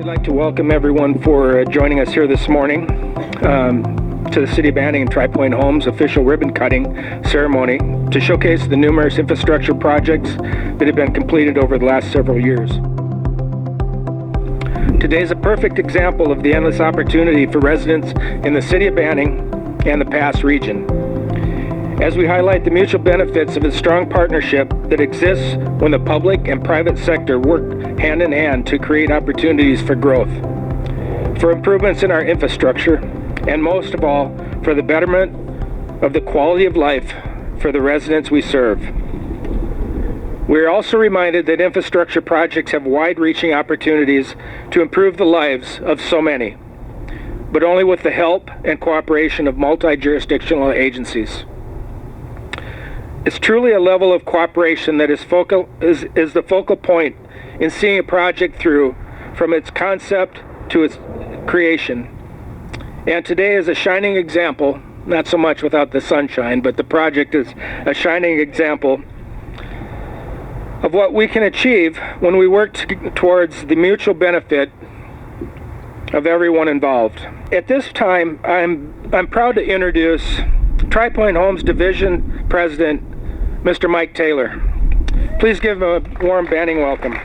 like to welcome everyone for joining us here this morning to the City of Banning and Tri Pointe Homes official ribbon cutting ceremony to showcase the numerous infrastructure projects that have been completed over the last several years. Today is a perfect example of the endless opportunity for residents in the City of Banning and the Pass region, as we highlight the mutual benefits of a strong partnership that exists when the public and private sector work hand in hand to create opportunities for growth, for improvements in our infrastructure, and most of all, for the betterment of the quality of life for the residents we serve. We are also reminded that infrastructure projects have wide-reaching opportunities to improve the lives of so many, but only with the help and cooperation of multi-jurisdictional agencies. It's truly a level of cooperation that is the focal point in seeing a project through from its concept to its creation. And today is a shining example, not so much without the sunshine, but the project is a shining example of what we can achieve when we work towards the mutual benefit of everyone involved. At this time, I'm proud to introduce Tri Pointe Homes Division President, Mr. Mike Taylor. Please give him a warm Banning welcome.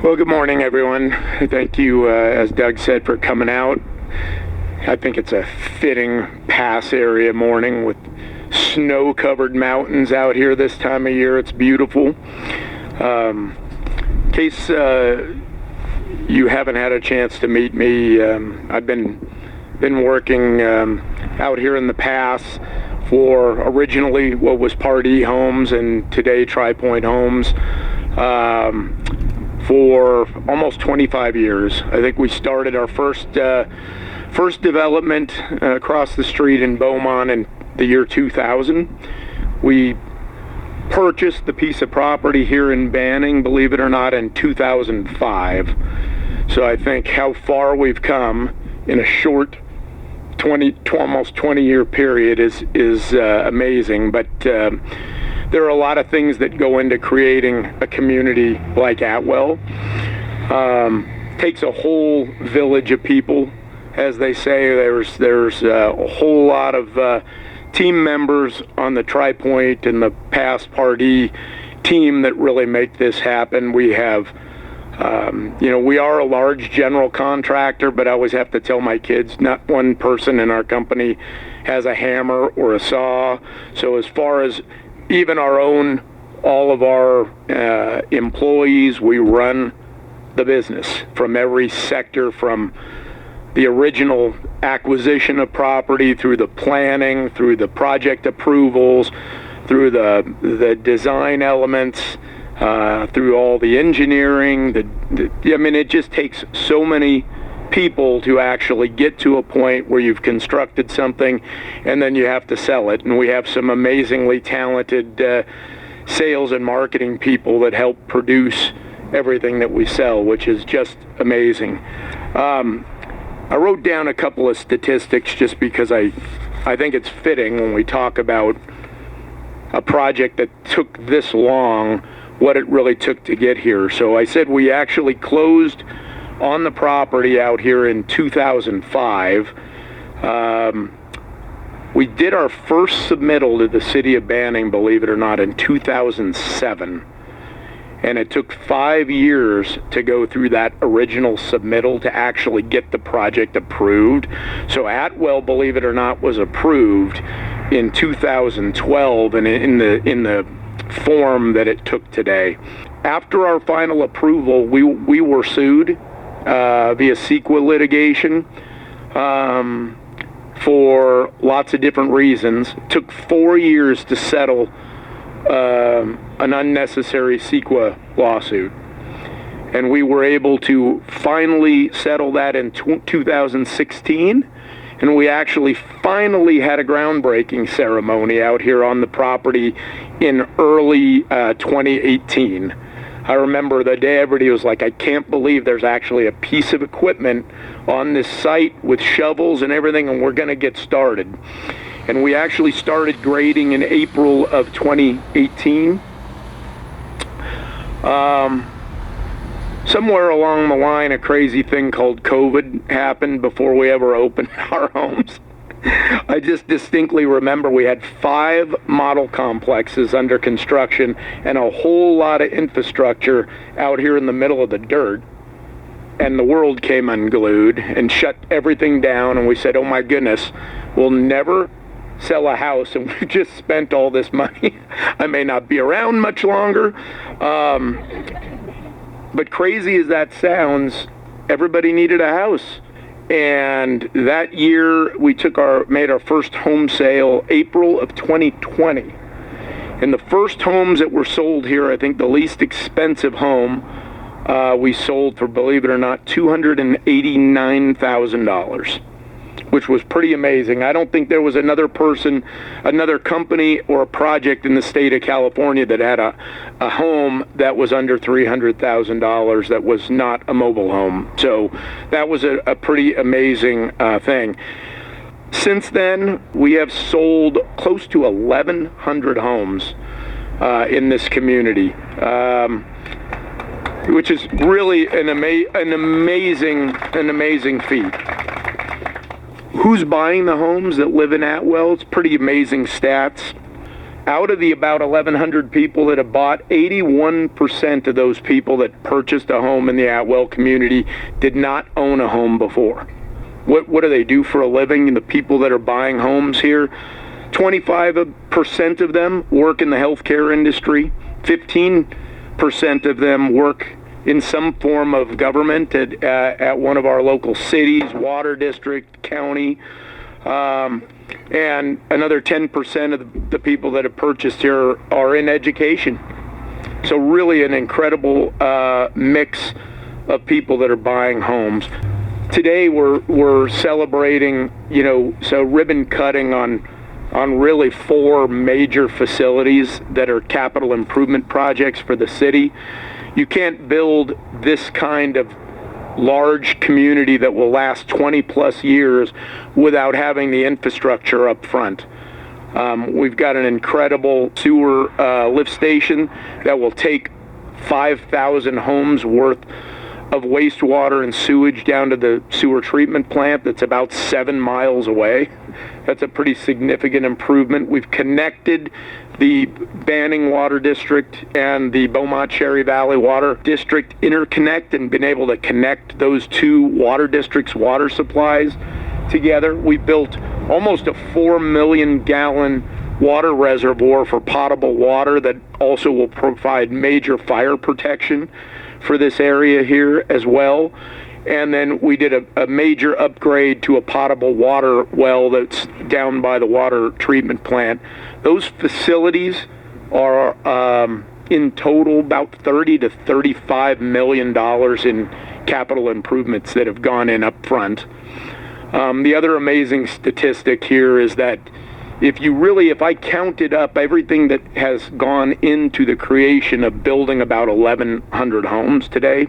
Well, good morning, everyone. Thank you, as Doug said, for coming out. I think it's a fitting pass area morning with snow-covered mountains out here this time of year. It's beautiful. In case you haven't had a chance to meet me, I've been working out here in the pass for originally what was Part E Homes and today Tri Pointe Homes for almost 25 years. I think we started our first development across the street in Beaumont in the year 2000. We purchased the piece of property here in Banning, believe it or not, in 2005. So I think how far we've come in a short almost 20-year period is amazing. But there are a lot of things that go into creating a community like Atwell. Takes a whole village of people, as they say. There's a whole lot of team members on the Tri Pointe and the Past Part E team that really make this happen. We have, we are a large general contractor, but I always have to tell my kids, not one person in our company has a hammer or a saw. So as far as even all of our employees, we run the business from every sector, from the original acquisition of property, through the planning, through the project approvals, through the design elements, through all the engineering. It just takes so many people to actually get to a point where you've constructed something and then you have to sell it. And we have some amazingly talented sales and marketing people that help produce everything that we sell, which is just amazing. I wrote down a couple of statistics just because I think it's fitting when we talk about a project that took this long, what it really took to get here. So I said we actually closed on the property out here in 2005. We did our first submittal to the City of Banning, believe it or not, in 2007. And it took 5 years to go through that original submittal to actually get the project approved. So Atwell, believe it or not, was approved in 2012 and in the form that it took today. After our final approval, we were sued via CEQA litigation for lots of different reasons. It took 4 years to settle an unnecessary CEQA lawsuit, and we were able to finally settle that in 2016, and we actually finally had a groundbreaking ceremony out here on the property in early 2018. I remember the day everybody was like, I can't believe there's actually a piece of equipment on this site with shovels and everything, and we're going to get started. And we actually started grading in April of 2018. Somewhere along the line, a crazy thing called COVID happened before we ever opened our homes. I just distinctly remember we had 5 model complexes under construction and a whole lot of infrastructure out here in the middle of the dirt. And the world came unglued and shut everything down. And we said, oh my goodness, we'll never sell a house. And we just spent all this money. I may not be around much longer. But crazy as that sounds, everybody needed a house. And that year we made our first home sale April of 2020. And the first homes that were sold here, I think the least expensive home we sold for, believe it or not, $289,000, which was pretty amazing. I don't think there was another company or a project in the state of California that had a home that was under $300,000 that was not a mobile home. So that was a pretty amazing thing. Since then, we have sold close to 1,100 homes in this community, which is really an amazing feat. Who's buying the homes that live in Atwell? It's pretty amazing stats. Out of the about 1,100 people that have bought, 81% of those people that purchased a home in the Atwell community did not own a home before. What do they do for a living? The people that are buying homes here, 25% of them work in the healthcare industry. 15% of them work in some form of government at one of our local cities, water district, county, and another 10% of the people that have purchased here are in education. So really an incredible mix of people that are buying homes. Today we're celebrating, so ribbon cutting on really 4 major facilities that are capital improvement projects for the city. You can't build this kind of large community that will last 20 plus years without having the infrastructure up front. We've got an incredible sewer lift station that will take 5,000 homes worth of wastewater and sewage down to the sewer treatment plant that's about 7 miles away. That's a pretty significant improvement. We've connected the Banning Water District and the Beaumont-Cherry Valley Water District interconnect and been able to connect those 2 water districts' water supplies together. We built almost a 4 million gallon water reservoir for potable water that also will provide major fire protection for this area here as well. And then we did a major upgrade to a potable water well that's down by the water treatment plant. Those facilities are in total about $30 to $35 million in capital improvements that have gone in up front. The other amazing statistic here is that if I counted up everything that has gone into the creation of building about 1,100 homes today,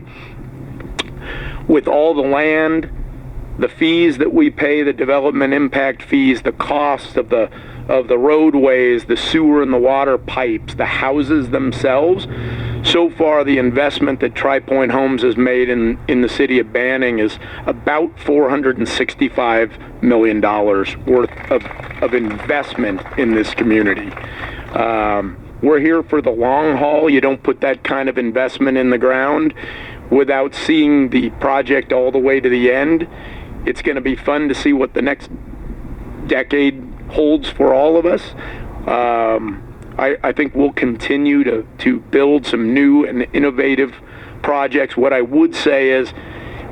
with all the land, the fees that we pay, the development impact fees, the cost of the roadways, the sewer and the water pipes, the houses themselves, so far the investment that Tri Pointe Homes has made in the city of Banning is about $465 million worth of investment in this community. We're here for the long haul. You don't put that kind of investment in the ground without seeing the project all the way to the end. It's going to be fun to see what the next decade holds for all of us. I think we'll continue to build some new and innovative projects. What I would say is,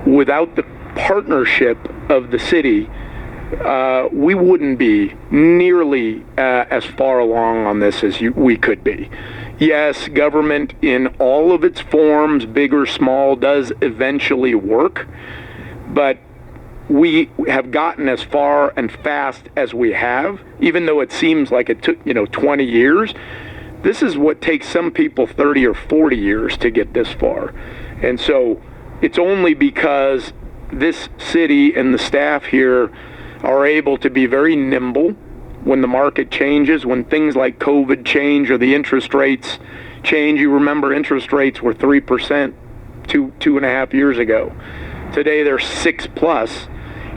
without the partnership of the city, we wouldn't be nearly as far along on this as we could be. Yes, government in all of its forms, big or small, does eventually work, but we have gotten as far and fast as we have, even though it seems like it took 20 years. This is what takes some people 30 or 40 years to get this far. And so it's only because this city and the staff here are able to be very nimble when the market changes, when things like COVID change or the interest rates change. You remember interest rates were 3% 2.5 years ago. Today they're 6+,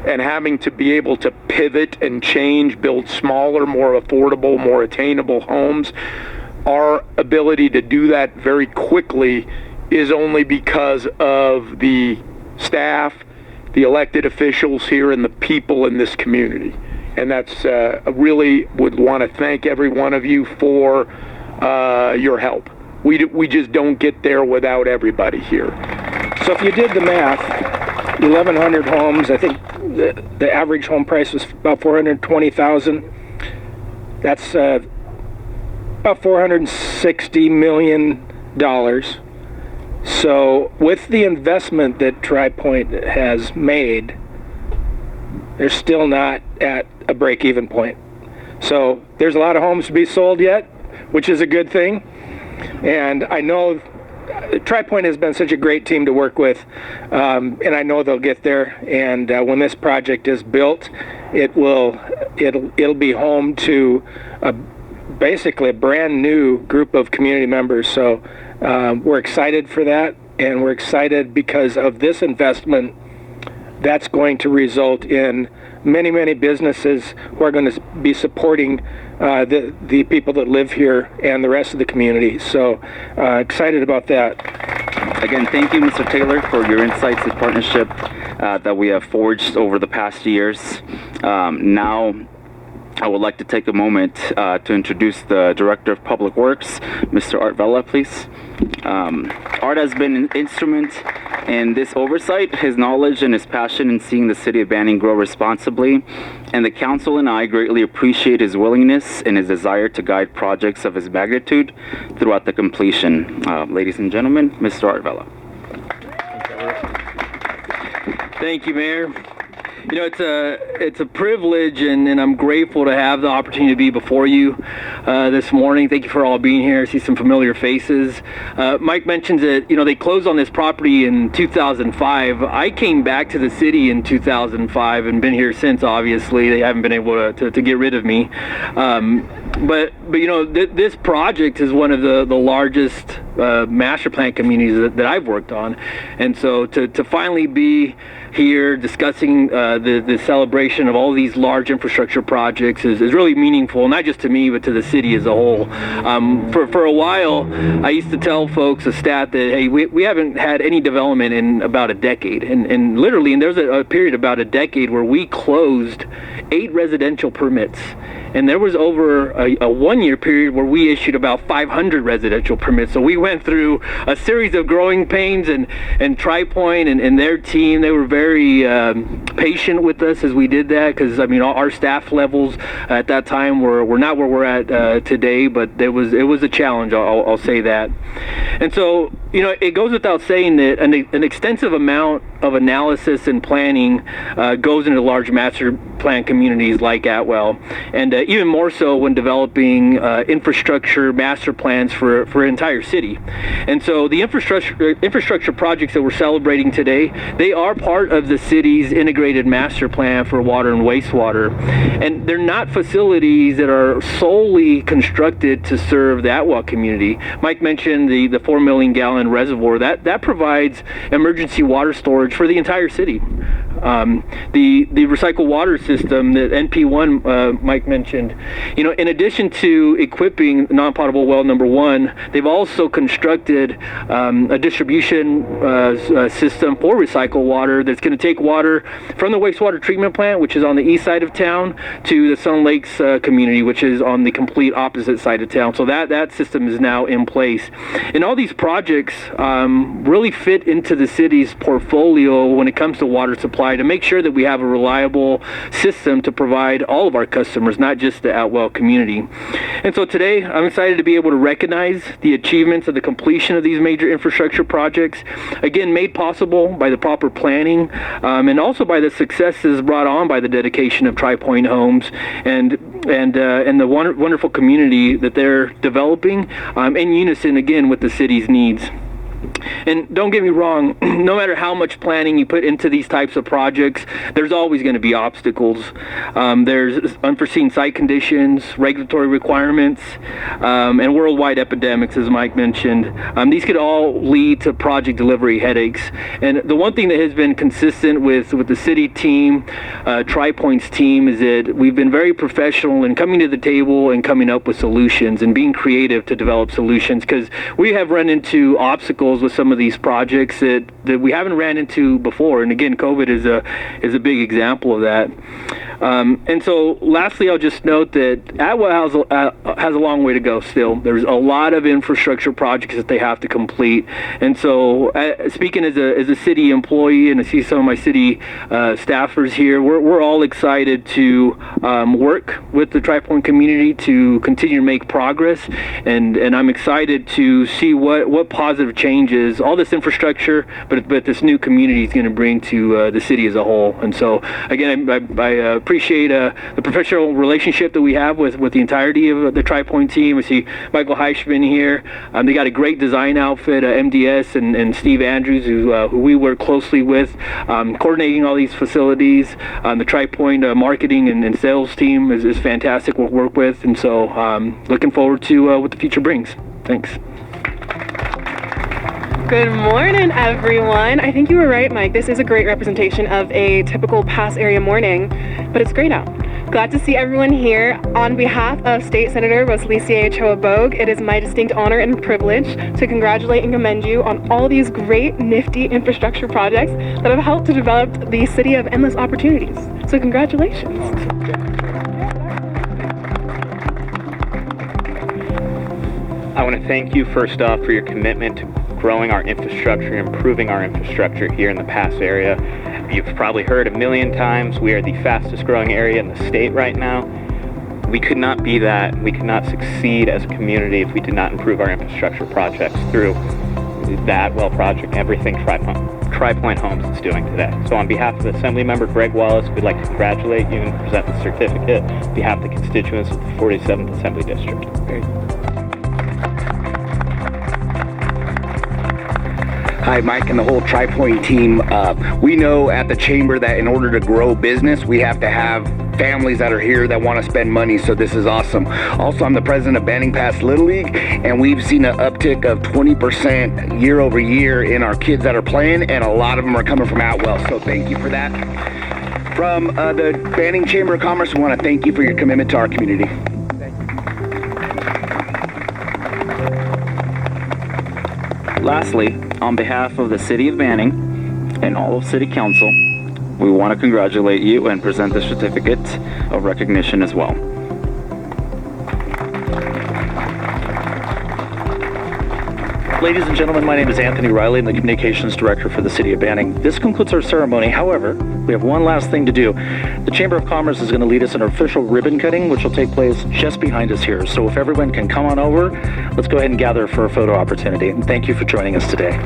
and having to be able to pivot and change, build smaller, more affordable, more attainable homes. Our ability to do that very quickly is only because of the staff, the elected officials here, and the people in this community. And that's I really would want to thank every one of you for your help. We just don't get there without everybody here. So if you did the math, 1,100 homes, I think the average home price was about $420,000. That's about $460 million. So with the investment that Tri Pointe has made, they're still not at a break-even point. So there's a lot of homes to be sold yet, which is a good thing. And I know Tri Pointe has been such a great team to work with, and I know they'll get there. And when this project is built, it'll be home to basically a brand new group of community members. So we're excited for that, and we're excited because of this investment that's going to result in many, many businesses who are going to be supporting the people that live here and the rest of the community. So excited about that. Again, thank you, Mr. Taylor, for your insights and partnership that we have forged over the past years. Now, I would like to take a moment to introduce the Director of Public Works, Mr. Art Vela, please. Art has been an instrument in this oversight. His knowledge and his passion in seeing the city of Banning grow responsibly, and the council and I greatly appreciate his willingness and his desire to guide projects of his magnitude throughout the completion. Ladies and gentlemen, Mr. Art Vela. Thank you, Mayor. You know, it's a privilege, and I'm grateful to have the opportunity to be before you this morning. Thank you for all being here. I see some familiar faces. Mike mentions that, you know, they closed on this property in 2005. I came back to the city in 2005 and been here since. Obviously, they haven't been able to get rid of me. But you know, this project is one of the largest master plan communities that I've worked on, and so to finally be here discussing the celebration of all these large infrastructure projects is really meaningful, not just to me but to the city as a whole. For a while, I used to tell folks a stat that, hey, we haven't had any development in about a decade, and literally, and there's a period about a decade where we closed 8 residential permits. And there was over a 1-year period where we issued about 500 residential permits. So we went through a series of growing pains, and Tri Pointe and their team, they were very patient with us as we did that, because I mean our staff levels at that time were not where we're at today, but it was a challenge, I'll say that. And so, you know, it goes without saying that an extensive amount of analysis and planning goes into large master plan communities like Atwell, and even more so when developing infrastructure master plans for an entire city. And so the infrastructure projects that we're celebrating today, they are part of the city's integrated master plan for water and wastewater, and they're not facilities that are solely constructed to serve the Atwell community. Mike mentioned the 4 million gallon reservoir that provides emergency water storage for the entire city. The recycled water system that NP1 Mike mentioned, you know, in addition to equipping non-potable well number 1, they've also constructed a distribution system for recycled water that's going to take water from the wastewater treatment plant, which is on the east side of town, to the Sun Lakes community, which is on the complete opposite side of town. So that system is now in place. And all these projects really fit into the city's portfolio when it comes to water supply, to make sure that we have a reliable system to provide all of our customers, not just the Atwell community. And so today, I'm excited to be able to recognize the achievements of the completion of these major infrastructure projects, again, made possible by the proper planning, and also by the successes brought on by the dedication of Tri Pointe Homes and the wonderful community that they're developing in unison, again, with the city's needs. And don't get me wrong, no matter how much planning you put into these types of projects, there's always going to be obstacles. There's unforeseen site conditions, regulatory requirements, and worldwide epidemics, as Mike mentioned. These could all lead to project delivery headaches. And the one thing that has been consistent with the city team, Tri Pointe's team, is that we've been very professional in coming to the table and coming up with solutions and being creative to develop solutions, because we have run into obstacles with some of these projects that we haven't ran into before. And again, COVID is a big example of that. And so lastly, I'll just note that Atwell has a long way to go still. There's a lot of infrastructure projects that they have to complete. And so speaking as a city employee, and I see some of my city staffers here, we're all excited to work with the Tri Pointe community to continue to make progress. And I'm excited to see what positive changes all this infrastructure, but this new community is going to bring to the city as a whole. And so again, I appreciate the professional relationship that we have with the entirety of the Tri Pointe team. I see Michael Heischman here. They got a great design outfit, MDS, and Steve Andrews, who we work closely with, coordinating all these facilities. The Tri Pointe marketing and sales team is fantastic to work with, and so looking forward to what the future brings. Thanks. Good morning, everyone. I think you were right, Mike. This is a great representation of a typical Pass area morning, but it's great out. Glad to see everyone here. On behalf of State Senator Rosalicia Ochoa Bogue, it is my distinct honor and privilege to congratulate and commend you on all these great, nifty infrastructure projects that have helped to develop the city of endless opportunities. So congratulations. I want to thank you first off for your commitment to growing our infrastructure, improving our infrastructure here in the Pass area. You've probably heard a million times, we are the fastest growing area in the state right now. We could not be that. We could not succeed as a community if we did not improve our infrastructure projects through the Atwell project, everything Tri Pointe Homes is doing today. So on behalf of Assembly Member Greg Wallace, we'd like to congratulate you and present the certificate on behalf of the constituents of the 47th Assembly District. Hi, Mike and the whole Tri Pointe team. We know at the Chamber that in order to grow business, we have to have families that are here that want to spend money, so this is awesome. Also, I'm the president of Banning Pass Little League, and we've seen an uptick of 20% year over year in our kids that are playing, and a lot of them are coming from Atwell, so thank you for that. From the Banning Chamber of Commerce, we want to thank you for your commitment to our community. Lastly, on behalf of the City of Banning and all of City Council, we want to congratulate you and present the certificate of recognition as well. Ladies and gentlemen, my name is Anthony Riley. I'm the Communications Director for the City of Banning. This concludes our ceremony. However, we have one last thing to do. The Chamber of Commerce is going to lead us in our official ribbon cutting, which will take place just behind us here. So if everyone can come on over, let's go ahead and gather for a photo opportunity. And thank you for joining us today.